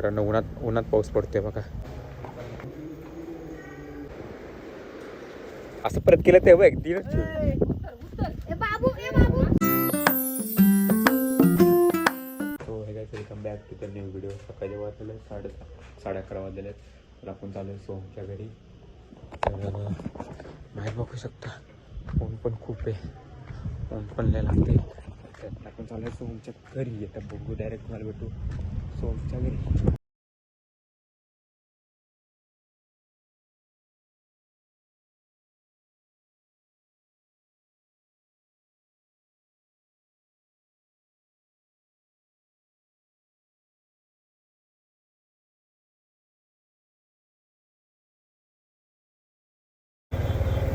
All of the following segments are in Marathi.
मित्रांनो उन्हात पाऊस पडतोय बघा. असं परत केलं तेव्हा एक दिवस welcome back to the new video. सकाळी वाजलेले 11:30 वाजलेले आहेत. तर आपण चालू आहे सोमच्या घरी. तर बाहेर बघू शकता ऊन पण खूप आहे, ऊन पण लय लागते. त्यात आपण चालू आहे सोमच्या घरी. येतं बघू डायरेक्ट मला भेटू सोमच्या घरी.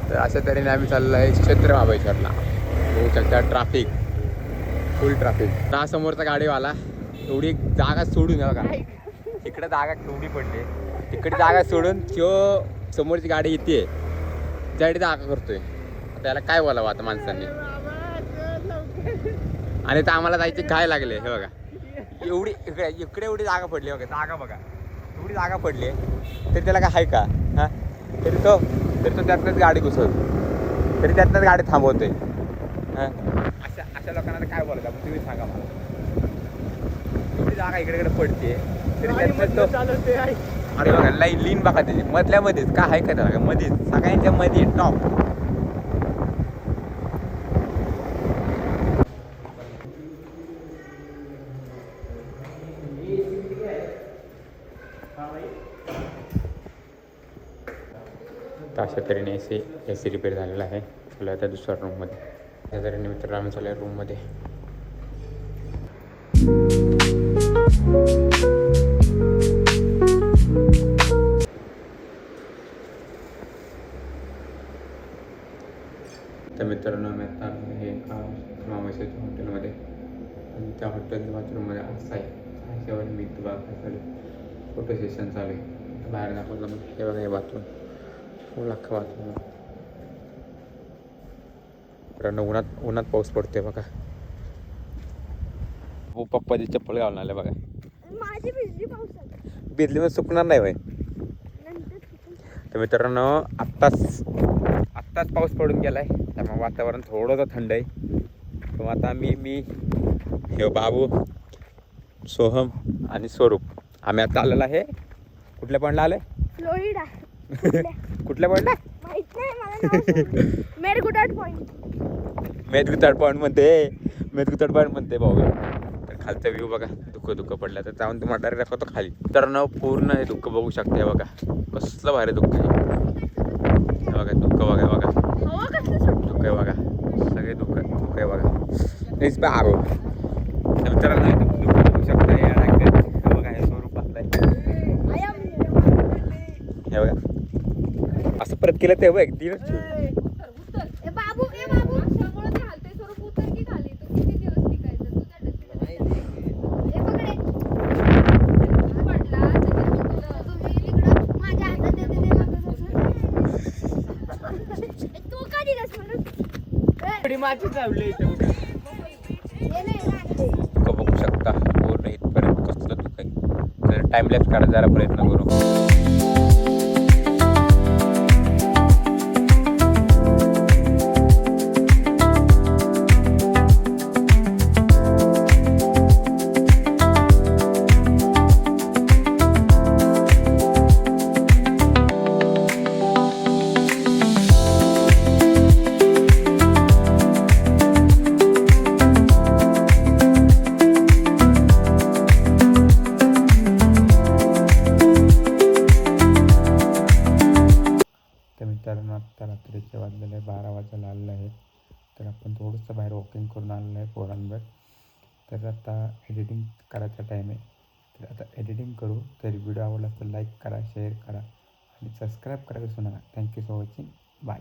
तर अशा तऱ्हेने आम्ही चाललो आहे क्षेत्र महाबळेश्वरला. बघू शकता ट्रॅफिक, फुल ट्रॅफिक. हा समोरचा गाडीवाला एवढी जागा सोडून बघा, इकडे जागा केवढी पडली, तिकडे जागा सोडून तो समोरची गाडी येते त्यासाठी जागा करतोय. त्याला काय बोलावं आता माणसांनी. आणि तर आम्हाला जायचे काय लागले हे बघा, एवढी इकडे एवढी जागा पडली बघा, जागा बघा एवढी जागा पडली तरी त्याला काय आहे का? हां तरी तो त्यातनंच गाडी घुसवतो, तरी त्यातनंच गाडी थांबवतोय. हां अशा लोकांना काय बोलायचं आपण, तुम्ही सांगा मला. एवढी जागा इकडे पडते तरी त्यातनं तो चालवते. अरे बघा लाईन बघा त्याची मधल्यामध्येच काय आहे का त्याला, मध्येच सगळ्यांच्या मध्ये टॉप. तर अशा तऱ्हेने ए सी रिपेअर झालेला आहे. चला आता दुसऱ्या रूममध्ये. त्या तऱ्हेने मित्र आम्ही चालू आहे रूममध्ये. तर मित्रांनो आम्ही आता हे महाबळेश्वरच्या हॉटेलमध्ये, आणि त्या हॉटेलच्या बाथरूममध्ये असं आहे. अशावर मी बघा चालू फोटो सेशन चालू आहे. बाहेर दाखवलं मग हे बघा हे बाथरूम, फुल अख्खा बाथरूम. मित्रांनो उन्हात पाऊस पडतोय बघा. हो पप्पाची चप्पल घालून आले बघा. माझी भिजली पावसात, भिजली मग सुकणार नाही बाई. तर मित्रांनो आत्ताच पाऊस पडून गेलाय, त्यामुळे वातावरण थोडंसं थंड आहे. तर आता मी हे बाबू, सोहम आणि स्वरूप आम्ही आता आलेला आहे. कुठल्या पॉईंटला आले? फ्लोरिडा. कुठल्या पॉईंटला माहित नाही मला. मेरगुटाट पॉईंट. मेदगुताड पॉईंट म्हणते भाऊ. तर खालचा व्ह्यू बघा, दुःख पडलं. तर जाऊन तुम्हाला डायरेक्ट दाखवतो खाली. तर न पूर्ण हे दुःख बघू शकते बघा, कसलं भारी दुःख आहे बघा. दुःख बघा दुःख आहे बघा, सगळे दुःख आहे बघा. हेच बाबू मित्रांनो दुःख बघू शकता. हे बघा हे स्वरूप बसलाय हे बघा. असं परत केलं तेव्हा एक दिवस बघू शकता पूर्ण इथपर्यंत कसलं दुःख आहे. तर टाइमलॅप्स काढायचा जरा प्रयत्न करू. मित्रांनो आत्ता रात्रीचे वाजलेले 12 वाजायला आलेलं आहे. तर आपण थोडंसं बाहेर वॉकिंग करून आलेलं आहे पोरांवर. तर आता एडिटिंग करायचा टाईम आहे. तर आता एडिटिंग करू. तर व्हिडिओ आवडला तर लाईक करा, शेअर करा आणि सबस्क्राईब करायला विसरू नका. Thank you for watching. बाय.